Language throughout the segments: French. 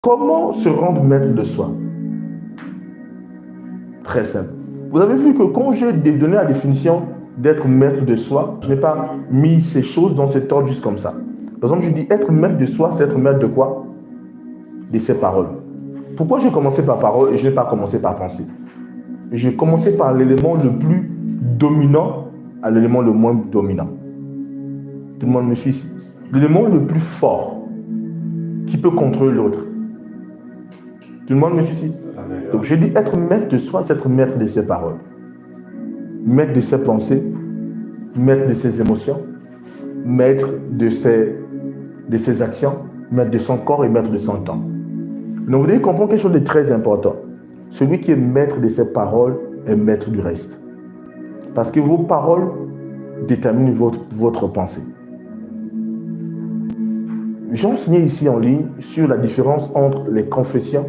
Comment se rendre maître de soi? Très simple. Vous avez vu que quand j'ai donné la définition d'être maître de soi, je n'ai pas mis ces choses dans cet ordre juste comme ça. Par exemple, je dis être maître de soi, c'est être maître de quoi? De ses paroles. Pourquoi j'ai commencé par parole et je n'ai pas commencé par pensée? J'ai commencé par l'élément le plus dominant à l'élément le moins dominant. Tout le monde me suit ici. L'élément le plus fort qui peut contrôler l'autre. Tout le monde me suit ici. Donc je dis être maître de soi, c'est être maître de ses paroles. Maître de ses pensées, maître de ses émotions, maître de ses actions, maître de son corps et maître de son temps. Donc vous devez comprendre quelque chose de très important. Celui qui est maître de ses paroles est maître du reste. Parce que vos paroles déterminent votre pensée. J'ai enseigné ici en ligne sur la différence entre les confessions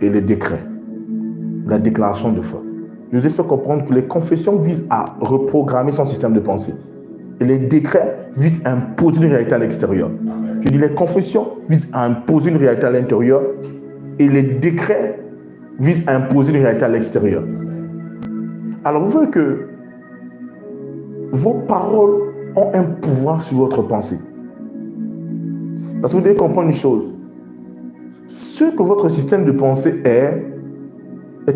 et les décrets, la déclaration de foi. Je vous ai fait comprendre que les confessions visent à reprogrammer son système de pensée. Et les décrets visent à imposer une réalité à l'extérieur. Je dis les confessions visent à imposer une réalité à l'intérieur et les décrets visent à imposer une réalité à l'extérieur. Alors vous voyez que vos paroles ont un pouvoir sur votre pensée. Parce que vous devez comprendre une chose. Ce que votre système de pensée est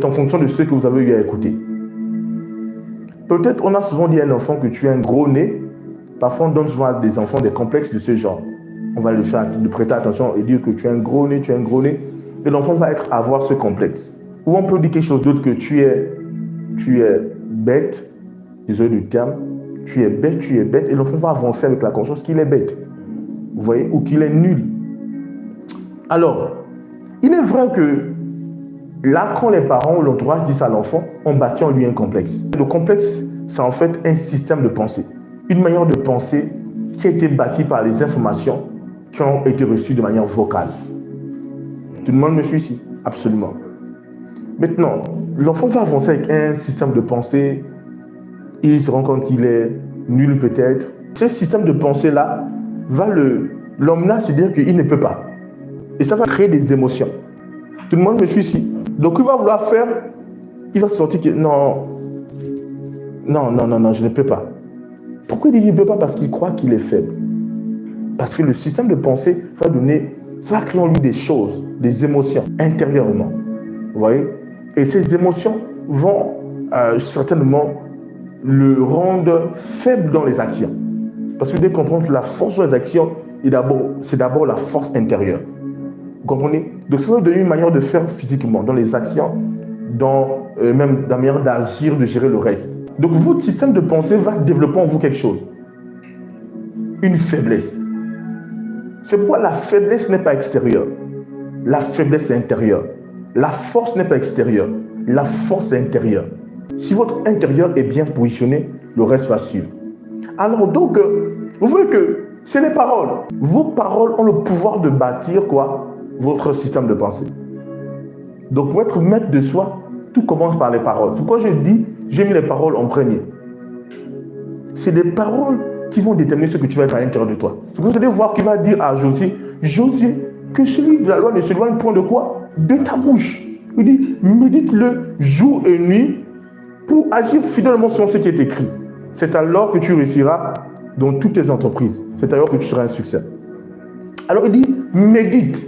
en fonction de ce que vous avez eu à écouter. Peut-être on a souvent dit à un enfant que tu as un gros nez. Parfois on donne souvent à des enfants des complexes de ce genre. On va de prêter attention et dire que tu as un gros nez, tu as un gros nez. Et l'enfant va avoir ce complexe. Ou on peut dire quelque chose d'autre que tu es bête. Désolé du terme. Tu es bête. Et l'enfant va avancer avec la conscience qu'il est bête. Vous voyez? Ou qu'il est nul. Alors, il est vrai que là, quand les parents ou l'entourage disent à l'enfant, on bâtit en lui un complexe. Le complexe, c'est en fait un système de pensée. Une manière de penser qui a été bâtie par les informations qui ont été reçues de manière vocale. Tout le monde me suit ici? Absolument. Maintenant, l'enfant va avancer avec un système de pensée. Il se rend compte qu'il est nul peut-être. Ce système de pensée-là va l'emmener à se dire qu'il ne peut pas. Et ça va créer des émotions. Tout le monde me suit ici. Donc il va vouloir faire, il va se sentir que non, je ne peux pas. Pourquoi il dit qu'il ne peut pas? Parce qu'il croit qu'il est faible. Parce que le système de pensée ça va créer en lui des choses, des émotions intérieurement. Vous voyez? Et ces émotions vont certainement le rendre faible dans les actions. Parce que vous devez comprendre que la force des actions, c'est d'abord la force intérieure. Vous comprenez? Donc ça va donner une manière de faire physiquement, dans les actions, même dans la manière d'agir, de gérer le reste. Donc votre système de pensée va développer en vous quelque chose. Une faiblesse. C'est pourquoi la faiblesse n'est pas extérieure. La faiblesse est intérieure. La force n'est pas extérieure. La force est intérieure. Si votre intérieur est bien positionné, le reste va suivre. Alors donc, vous voyez que c'est les paroles. Vos paroles ont le pouvoir de bâtir quoi? Votre système de pensée. Donc pour être maître de soi, tout commence par les paroles. C'est pourquoi j'ai mis les paroles en premier. C'est les paroles qui vont déterminer ce que tu vas être à l'intérieur de toi. Vous allez voir qu'il va dire à Josué, que celui de la loi ne s'éloigne point de quoi? De ta bouche. Il dit, médite-le jour et nuit pour agir fidèlement sur ce qui est écrit. C'est alors que tu réussiras dans toutes tes entreprises. C'est alors que tu seras un succès. Alors il dit, médite.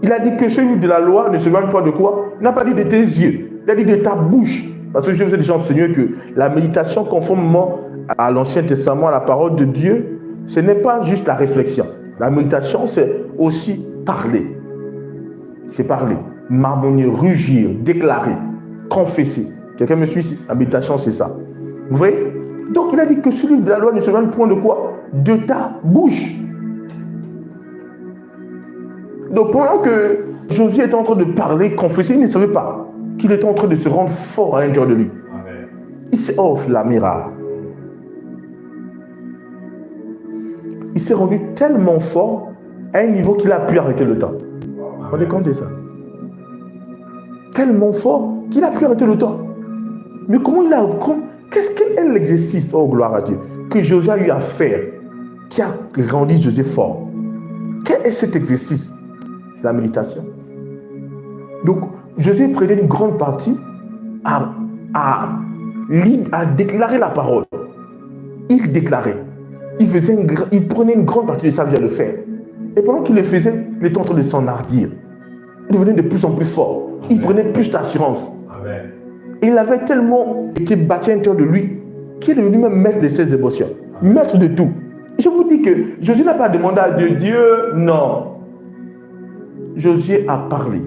Il a dit que celui de la loi ne s'éloigne pas de quoi? Il n'a pas dit de tes yeux. Il a dit de ta bouche. Parce que je vous ai déjà enseigné que la méditation, conformément à l'Ancien Testament, à la parole de Dieu, ce n'est pas juste la réflexion. La méditation, c'est aussi parler. C'est parler. Marmonner, rugir, déclarer, confesser. Quelqu'un me suit ici? La méditation, c'est ça. Vous voyez? Donc, il a dit que celui de la loi ne s'éloigne point de quoi? De ta bouche. Donc, pendant que Josué était en train de parler, confesser, il ne savait pas qu'il était en train de se rendre fort à l'intérieur de lui. Amen. Il s'est la mira. Il s'est rendu tellement fort à un niveau qu'il a pu arrêter le temps. Vous avez compté ça? Tellement fort qu'il a pu arrêter le temps. Mais comment il a... Quel est l'exercice, oh gloire à Dieu, que Josué a eu à faire, qui a rendu Josué fort? Quel est cet exercice? C'est la méditation. Donc, Josué prenait une grande partie à déclarer la parole. Il déclarait. Il prenait une grande partie de sa vie à le faire. Et pendant qu'il le faisait, il était en train de s'enhardir. Il devenait de plus en plus fort. Il prenait plus d'assurance. Et il avait tellement été bâti à l'intérieur de lui qu'il est devenu même maître de ses émotions. Maître de tout. Je vous dis que Josué n'a pas demandé à Dieu, non. Josué a parlé.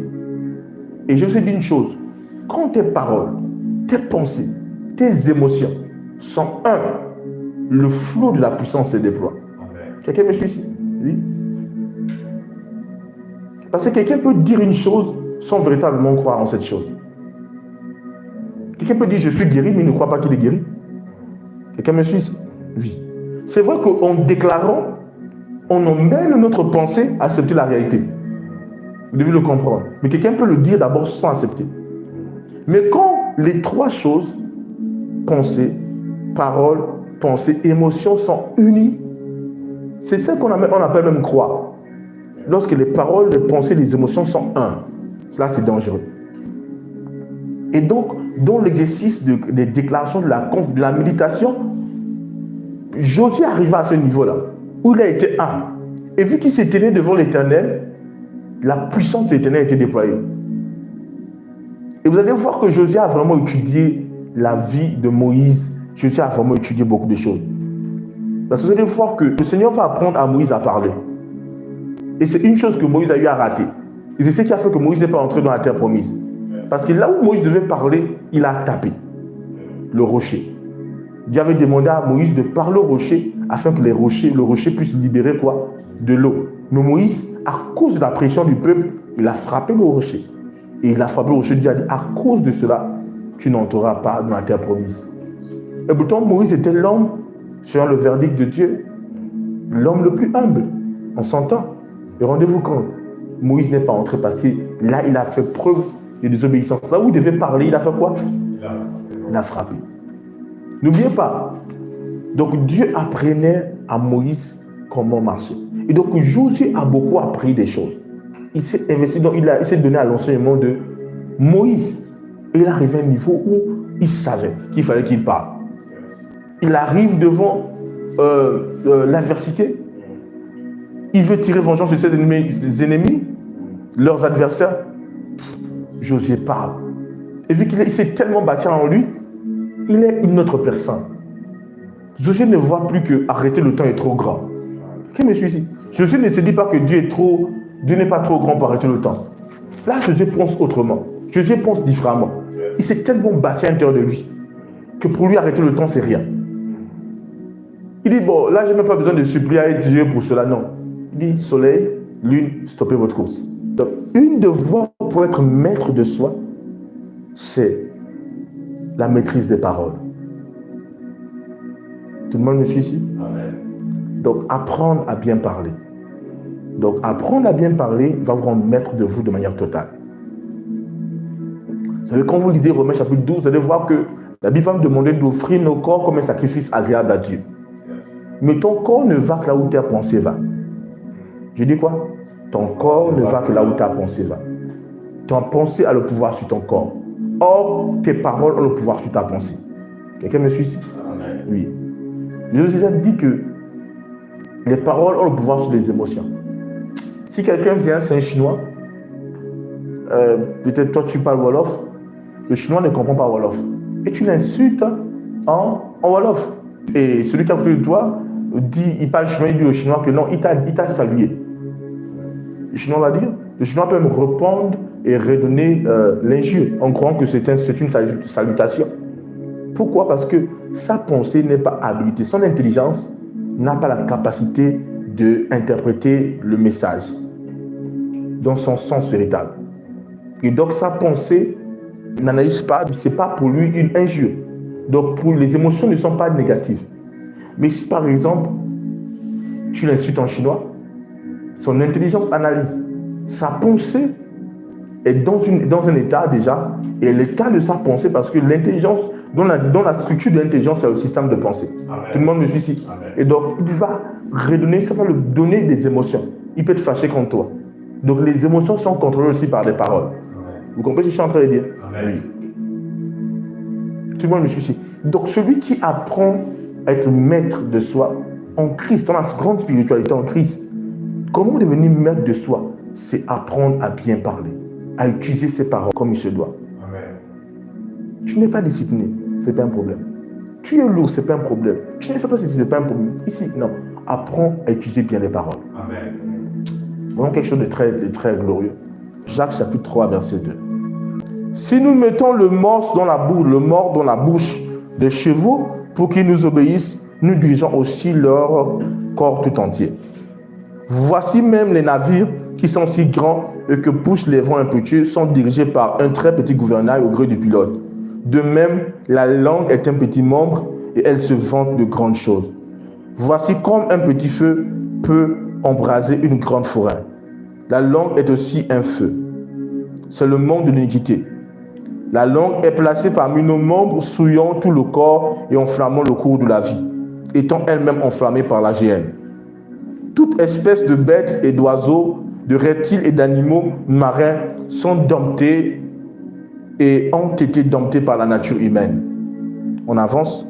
Et je vous ai dit une chose. Quand tes paroles, tes pensées, tes émotions sont un, le flot de la puissance se déploie. Quelqu'un me suit ici? Oui. Parce que quelqu'un peut dire une chose sans véritablement croire en cette chose. Quelqu'un peut dire je suis guéri, mais il ne croit pas qu'il est guéri. Quelqu'un me suit ici? Oui. C'est vrai qu'en déclarant, on emmène notre pensée à accepter la réalité. Vous devez le comprendre. Mais quelqu'un peut le dire d'abord sans accepter. Mais quand les trois choses, pensée, parole, pensée, émotion, sont unies, c'est ça qu'on appelle même croire. Lorsque les paroles, les pensées, les émotions sont un. Là, c'est dangereux. Et donc, dans l'exercice des déclarations de la méditation, Josué arriva à ce niveau-là, où il a été un. Et vu qu'il s'est tenu devant l'Éternel, la puissance de l'Éternel a été déployée. Et vous allez voir que Josué a vraiment étudié la vie de Moïse. Josué a vraiment étudié beaucoup de choses. Parce que vous allez voir que le Seigneur va apprendre à Moïse à parler. Et c'est une chose que Moïse a eu à rater. Et c'est ce qui a fait que Moïse n'est pas entré dans la terre promise. Parce que là où Moïse devait parler, il a tapé le rocher. Dieu avait demandé à Moïse de parler au rocher afin que le rocher puisse libérer quoi? De l'eau. Mais Moïse, à cause de la pression du peuple, il a frappé le rocher. Et il a frappé le rocher. Dieu a dit, à cause de cela, tu n'entreras pas dans la terre promise. Et pourtant, Moïse était l'homme, selon le verdict de Dieu, l'homme le plus humble. On s'entend. Et rendez-vous compte, Moïse n'est pas entré parce que là, il a fait preuve de désobéissance. Là où il devait parler, il a fait quoi? Il a frappé. N'oubliez pas. Donc Dieu apprenait à Moïse comment marcher. Et donc Josué a beaucoup appris des choses. Il s'est investi, donc il s'est donné à l'enseignement de Moïse. Et il arrive à un niveau où il savait qu'il fallait qu'il parle. Il arrive devant l'adversité. Il veut tirer vengeance sur ses ennemis, leurs adversaires. Josué parle. Et vu qu'il s'est tellement bâti en lui, il est une autre personne. Josué ne voit plus que arrêter le temps est trop grand. Qui me suit ici? Josué ne se dit pas que Dieu n'est pas trop grand pour arrêter le temps. Là, Josué pense autrement. Josué pense différemment. Il s'est tellement bâti à l'intérieur de lui que pour lui arrêter le temps, c'est rien. Il dit, bon, là, je n'ai même pas besoin de supplier Dieu pour cela, non. Il dit, soleil, lune, stoppez votre course. Donc, une de voies pour être maître de soi, c'est la maîtrise des paroles. Tout le monde me suit ici? Amen. Donc, apprendre à bien parler. Donc, apprendre à bien parler va vous rendre maître de vous de manière totale. Vous savez, quand vous lisez Romains chapitre 12, vous allez voir que la Bible va me demander d'offrir nos corps comme un sacrifice agréable à Dieu. Mais ton corps ne va que là où ta pensée va. Je dis quoi? Ton corps ne va que là où ta pensée va. Ton pensée a le pouvoir sur ton corps. Or, tes paroles ont le pouvoir sur ta pensée. Quelqu'un me suit ici? Amen. Oui. Je vous ai déjà dit que les paroles ont le pouvoir sur les émotions. Si quelqu'un vient, c'est un Chinois, peut-être toi tu parles Wolof, le Chinois ne comprend pas Wolof. Et tu l'insultes en Wolof. Et celui qui a pris de toi, il parle chinois, il dit au Chinois que non, il t'a salué. Le Chinois va dire, le Chinois peut me répondre et redonner l'injure en croyant que c'est une salutation. Pourquoi? Parce que sa pensée n'est pas habilitée. Son intelligence n'a pas la capacité d'interpréter le message dans son sens véritable. Et donc sa pensée n'analyse pas, ce n'est pas pour lui une injure. Donc pour les émotions ne sont pas négatives. Mais si par exemple, tu l'insultes en chinois, son intelligence analyse. Sa pensée est dans un état déjà, et l'état de sa pensée, parce que l'intelligence, dans la structure de l'intelligence, c'est le système de pensée. Amen. Tout le monde me suit ici. Amen. Et donc, il va redonner, ça va lui donner des émotions. Il peut être fâché contre toi. Donc les émotions sont contrôlées aussi par les paroles. Vous comprenez ce que je suis en train de dire? Oui. Tout le monde me suit ici. Donc celui qui apprend à être maître de soi en Christ, dans la grande spiritualité en Christ, comment devenir maître de soi? C'est apprendre à bien parler, à utiliser ses paroles comme il se doit. Amen. Tu n'es pas discipliné, ce n'est pas un problème. Tu es lourd, ce n'est pas un problème. Tu ne fais pas ceci, ce n'est pas un problème. Ici, non. Apprends à utiliser bien les paroles. Amen. Vraiment quelque chose de très glorieux. Jacques chapitre 3, verset 2. Si nous mettons le mort dans la bouche des chevaux pour qu'ils nous obéissent, nous dirigeons aussi leur corps tout entier. Voici même les navires qui sont si grands et que poussent les vents impétueux sont dirigés par un très petit gouvernail au gré du pilote. De même, la langue est un petit membre et elle se vante de grandes choses. Voici comme un petit feu peut embraser une grande forêt. La langue est aussi un feu. C'est le monde de l'iniquité. La langue est placée parmi nos membres, souillant tout le corps et enflammant le cours de la vie, étant elle-même enflammée par la géhenne. Toute espèce de bêtes et d'oiseaux, de reptiles et d'animaux marins sont domptés et ont été domptés par la nature humaine. On avance.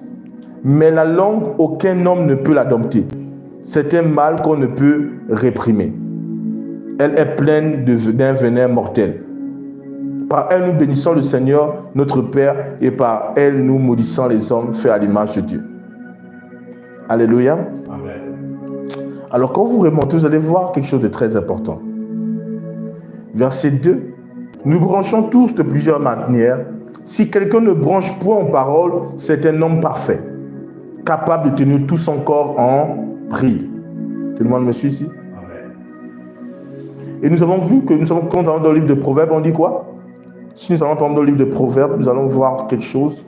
Mais la langue, aucun homme ne peut la dompter. C'est un mal qu'on ne peut réprimer. Elle est pleine d'un venin mortel. Par elle, nous bénissons le Seigneur, notre Père, et par elle, nous maudissons les hommes faits à l'image de Dieu. Alléluia. Amen. Alors, quand vous remontez, vous allez voir quelque chose de très important. Verset 2. Nous branchons tous de plusieurs manières. Si quelqu'un ne branche point en parole, c'est un homme parfait, capable de tenir tout son corps en bride. Tout le monde me suit ici? Amen. Et nous avons vu que quand nous allons dans le livre de Proverbes, on dit quoi? Si nous allons prendre dans le livre de Proverbes, nous allons voir quelque chose.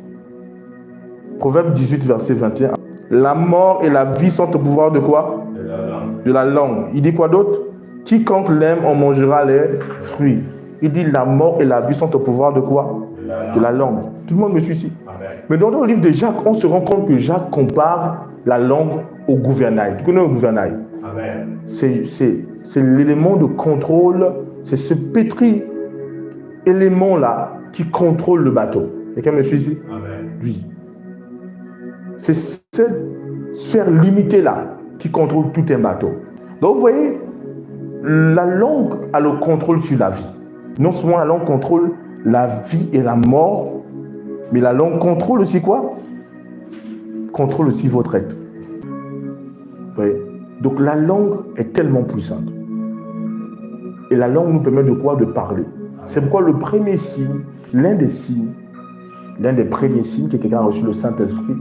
Proverbe 18, verset 21. La mort et la vie sont au pouvoir de quoi? De la langue. Il dit quoi d'autre? Quiconque l'aime en mangera les fruits. Il dit la mort et la vie sont au pouvoir de quoi? De la langue. Tout le monde me suit ici. Amen. Mais dans le livre de Jacques, on se rend compte que Jacques compare la langue au gouvernail. Tu connais le gouvernail? Amen. C'est l'élément de contrôle, c'est ce pétri élément-là qui contrôle le bateau. Quelqu'un me suit ici? Amen. Oui. C'est cette sphère limitée-là qui contrôle tout un bateau. Donc vous voyez, la langue a le contrôle sur la vie. Non seulement la langue contrôle la vie et la mort, mais la langue contrôle aussi quoi? Contrôle aussi votre être. Vous voyez? Donc la langue est tellement puissante. Et la langue nous permet de quoi? De parler. C'est pourquoi le premier signe, l'un des premiers signes que quelqu'un a reçu le Saint-Esprit,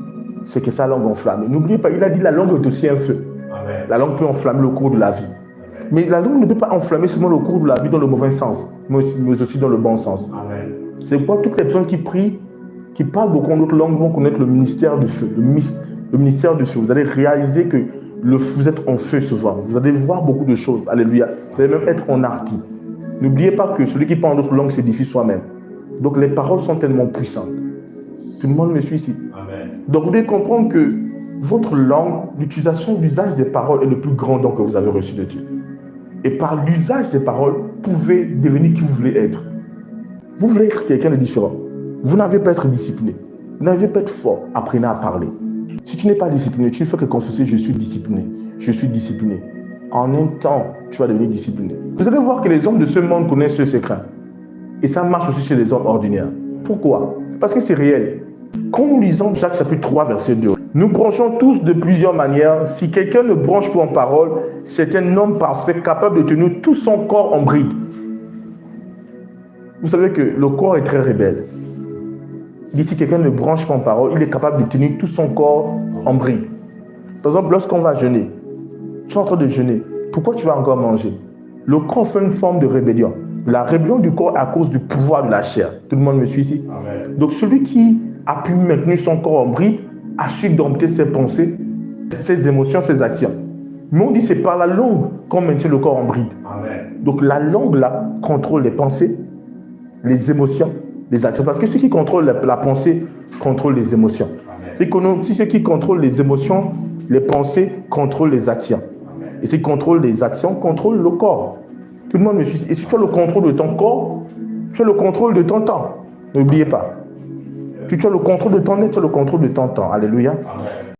c'est que sa langue enflamme. N'oubliez pas, il a dit la langue est aussi un feu. Amen. La langue peut enflammer le cours de la vie. Amen. Mais la langue ne peut pas enflammer seulement le cours de la vie dans le mauvais sens, mais aussi dans le bon sens. Amen. C'est pourquoi toutes les personnes qui prient, qui parlent beaucoup en d'autres langues vont connaître le ministère du feu. Le ministère du feu. Vous allez réaliser que vous êtes en feu souvent. Vous allez voir beaucoup de choses. Alléluia. Vous allez même être en arti. N'oubliez pas que celui qui parle d'autres langues s'édifie soi-même. Donc les paroles sont tellement puissantes. Tout le monde me suit ici. Amen. Donc vous devez comprendre que votre langue, l'usage des paroles est le plus grand don que vous avez reçu de Dieu. Et par l'usage des paroles, vous pouvez devenir qui vous voulez être. Vous voulez être quelqu'un de différent. Vous n'avez pas à être discipliné. Vous n'avez pas à être fort. Apprenez à parler. Si tu n'es pas discipliné, tu ne fais que confesser, je suis discipliné. Je suis discipliné. En un temps, tu vas devenir discipliné. Vous allez voir que les hommes de ce monde connaissent ce secret. Et ça marche aussi chez les hommes ordinaires. Pourquoi? Parce que c'est réel. Quand nous lisons Jacques chapitre 3, verset 2, nous branchons tous de plusieurs manières. Si quelqu'un ne branche pas en parole, c'est un homme parfait, capable de tenir tout son corps en bride. Vous savez que le corps est très rebelle. Si quelqu'un ne branche pas en parole, il est capable de tenir tout son corps en bride. Par exemple, lorsqu'on va jeûner, tu es en train de jeûner, pourquoi tu vas encore manger? Le corps fait une forme de rébellion. La rébellion du corps est à cause du pouvoir de la chair. Tout le monde me suit ici? Amen. Donc celui qui a pu maintenir son corps en bride a su dompter ses pensées, ses émotions, ses actions. Mais on dit que c'est par la langue qu'on maintient le corps en bride. Amen. Donc la langue là contrôle les pensées, les émotions, les actions. Parce que ce qui contrôle la pensée contrôle les émotions. Si ce qui contrôle les émotions, les pensées contrôlent les actions. Amen. Et ce qui contrôle les actions contrôle le corps. Tout le monde me suit. Et si tu as le contrôle de ton corps, tu as le contrôle de ton temps. N'oubliez pas. Si tu as le contrôle de ton être, tu as le contrôle de ton temps. Alléluia. Amen.